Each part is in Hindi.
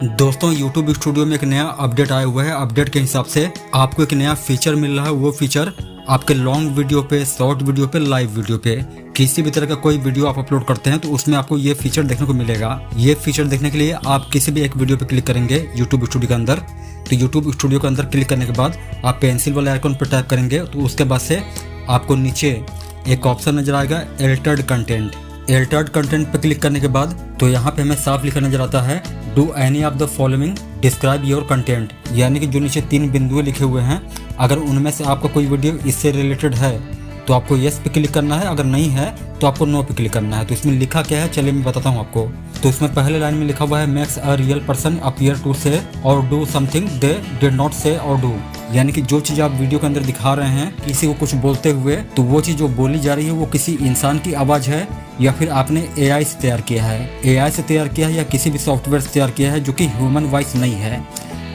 दोस्तों YouTube स्टूडियो में एक नया अपडेट आया हुआ है। अपडेट के हिसाब से आपको एक नया फीचर मिल रहा है। वो फीचर आपके लॉन्ग वीडियो पे, शॉर्ट वीडियो पे, लाइव वीडियो पे, किसी भी तरह का कोई वीडियो आप अपलोड करते हैं तो उसमें आपको ये फीचर देखने को मिलेगा। ये फीचर देखने के लिए आप किसी भी एक वीडियो पे क्लिक करेंगे YouTube स्टूडियो के अंदर। तो YouTube स्टूडियो के अंदर क्लिक करने के बाद आप पेंसिल वाले आइकन पर टैप करेंगे तो उसके बाद से आपको नीचे एक ऑप्शन नजर आएगा एल्टर्ड कंटेंट। एल्टर्ड कंटेंट पर क्लिक करने के बाद तो यहाँ पे हमें साफ लिखा नजर आता है do any of the following describe your content, यानी कि जो नीचे 3 बिंदुएं लिखे हुए हैं, अगर उनमें से आपका कोई वीडियो इससे रिलेटेड है तो आपको यस पे क्लिक करना है, अगर नहीं है तो आपको नो पे क्लिक करना है। तो इसमें लिखा क्या है चलिए मैं बताता हूँ आपको। तो इसमें पहले लाइन में लिखा हुआ है makes a real person appear to say और do something they did not say और डू, यानी कि जो चीज़ आप वीडियो के अंदर दिखा रहे हैं किसी को कुछ बोलते हुए, तो वो चीज़ जो बोली जा रही है वो किसी इंसान की आवाज़ है या फिर आपने AI से तैयार किया है, AI से तैयार किया है या किसी भी सॉफ्टवेयर से तैयार किया है जो कि ह्यूमन वॉइस नहीं है।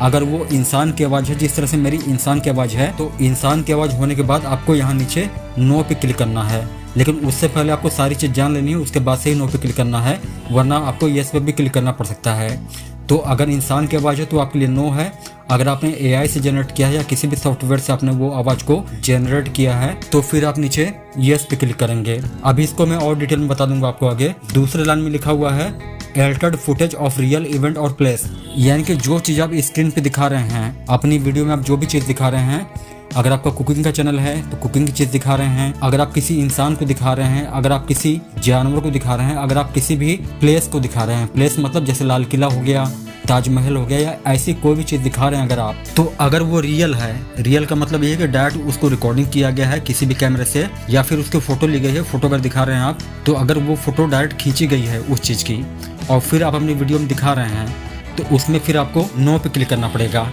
अगर वो इंसान की आवाज़ है, जिस तरह से मेरी इंसान की आवाज़ है, तो इंसान की आवाज़ होने के बाद आपको यहाँ नीचे नो पे क्लिक करना है। लेकिन उससे पहले आपको सारी चीज़ जान लेनी है, उसके बाद से ही नो पे क्लिक करना है, वरना आपको यस पे भी क्लिक करना पड़ सकता है। तो अगर इंसान की आवाज़ है तो आपके लिए नो है। अगर आपने AI से जनरेट किया है या किसी भी सॉफ्टवेयर से आपने वो आवाज़ को जनरेट किया है तो फिर आप नीचे यस पे क्लिक करेंगे। अभी इसको मैं और डिटेल में बता दूंगा आपको आगे। दूसरे लाइन में लिखा हुआ है altered footage of real event और प्लेस, यानी कि जो चीज़ आप स्क्रीन पे दिखा रहे हैं अपनी वीडियो में, आप जो भी चीज़ दिखा रहे हैं, अगर आपका कुकिंग का चैनल है तो कुकिंग की चीज़ दिखा रहे हैं, अगर आप किसी इंसान को दिखा रहे हैं, अगर आप किसी जानवर को दिखा रहे हैं, अगर आप किसी भी प्लेस को दिखा रहे हैं, प्लेस मतलब जैसे लाल किला हो गया, ताजमहल हो गया, या ऐसी कोई भी चीज़ दिखा रहे हैं अगर आप, तो अगर वो रियल है, रियल का मतलब ये है कि डायरेक्ट उसको रिकॉर्डिंग किया गया है किसी भी कैमरे से या फिर उसकी फ़ोटो ली गई है, फोटो अगर दिखा रहे हैं आप, तो अगर वो फोटो डायरेक्ट खींची गई है उस चीज़ की और फिर आप अपनी वीडियो में दिखा रहे हैं तो उसमें फिर आपको नो पे क्लिक करना पड़ेगा।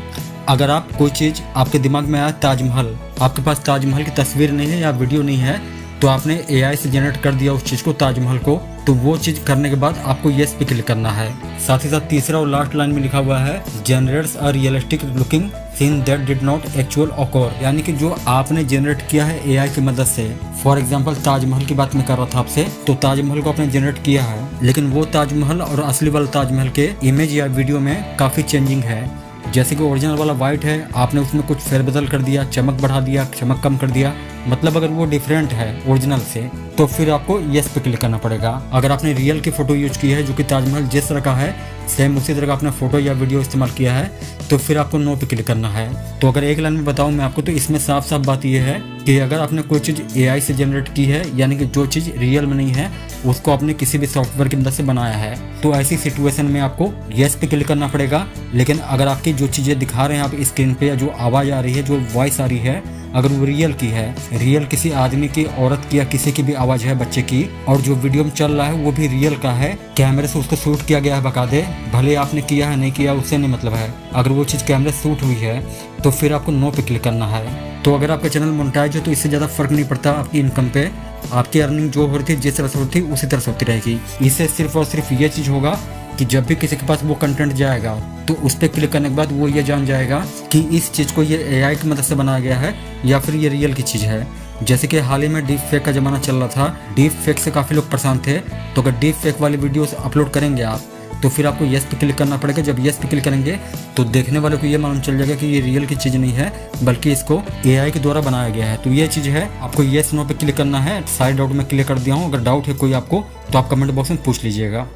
अगर आप कोई चीज़ आपके दिमाग में आया ताजमहल, आपके पास ताजमहल की तस्वीर नहीं है या वीडियो नहीं है, तो आपने AI से जनरेट कर दिया उस चीज़ को, ताजमहल को, तो वो चीज़ करने के बाद आपको येस पे क्लिक करना है। साथ ही साथ तीसरा और लास्ट लाइन में लिखा हुआ है generates a realistic looking seen that did not actual occur, यानी कि जो आपने जनरेट किया है AI की मदद से। फॉर एग्जांपल ताजमहल की बात मैं कर रहा था आपसे, तो ताजमहल को आपने जनरेट किया है लेकिन वो ताजमहल और असली वाला ताजमहल के इमेज या वीडियो में काफ़ी चेंजिंग है। जैसे कि ओरिजिनल वाला वाइट है, आपने उसमें कुछ फेरबदल कर दिया, चमक बढ़ा दिया, चमक कम कर दिया, मतलब अगर वो डिफरेंट है ओरिजिनल से तो फिर आपको यस पे क्लिक करना पड़ेगा। अगर आपने रियल की फ़ोटो यूज की है जो कि ताजमहल जिस तरह का है सेम उसी तरह का आपने फ़ोटो या वीडियो इस्तेमाल किया है तो फिर आपको नो पे क्लिक करना है। तो अगर एक लाइन में बताऊं मैं आपको तो इसमें साफ साफ बात यह है कि अगर आपने कोई चीज़ AI से जनरेट की है, यानी कि जो चीज़ रियल में नहीं है उसको आपने किसी भी सॉफ्टवेयर की मदद से बनाया है, तो ऐसी सिचुएशन में आपको यस पे क्लिक करना पड़ेगा। लेकिन अगर आपकी जो चीज़ें दिखा रहे हैं आप स्क्रीन पे, या जो आवाज़ आ रही है, जो वॉइस आ रही है, अगर वो रियल की है, रियल किसी आदमी की, औरत की या किसी की भी आवाज़ है, बच्चे की, और जो वीडियो में चल रहा है वो भी रियल का है, कैमरे से उसको शूट किया गया है बकायदे, भले आपने किया है नहीं किया उससे नहीं मतलब है, अगर वो चीज़ कैमरे से शूट हुई है तो फिर आपको नो पे क्लिक करना है। तो अगर आपका चैनल मोनेटाइज हो तो इससे ज़्यादा फर्क नहीं पड़ता आपकी इनकम पे, आपकी अर्निंग जो हो रही थी जिस तरह से होती थी उसी तरह से होती रहेगी। इससे सिर्फ और सिर्फ ये चीज़ होगा कि जब भी किसी के पास वो कंटेंट जाएगा तो उस पर क्लिक करने के बाद वो ये जान जाएगा कि इस चीज़ को ये AI की मदद से बनाया गया है या फिर ये रियल की चीज़ है। जैसे कि हाल ही में डीप फेक का ज़माना चल रहा था, डीप फेक से काफ़ी लोग परेशान थे, तो अगर डीप फेक वाली वीडियोस अपलोड करेंगे आप तो फिर आपको यस पे क्लिक करना पड़ेगा। जब यस पे क्लिक करेंगे तो देखने वाले को ये मालूम चल जाएगा कि ये रियल की चीज़ नहीं है बल्कि इसको AI के द्वारा बनाया गया है। तो ये चीज़ है, आपको यस नो पे क्लिक करना है। साइड डाउट में क्लियर कर दिया हूँ, अगर डाउट है कोई आपको तो आप कमेंट बॉक्स में पूछ लीजिएगा।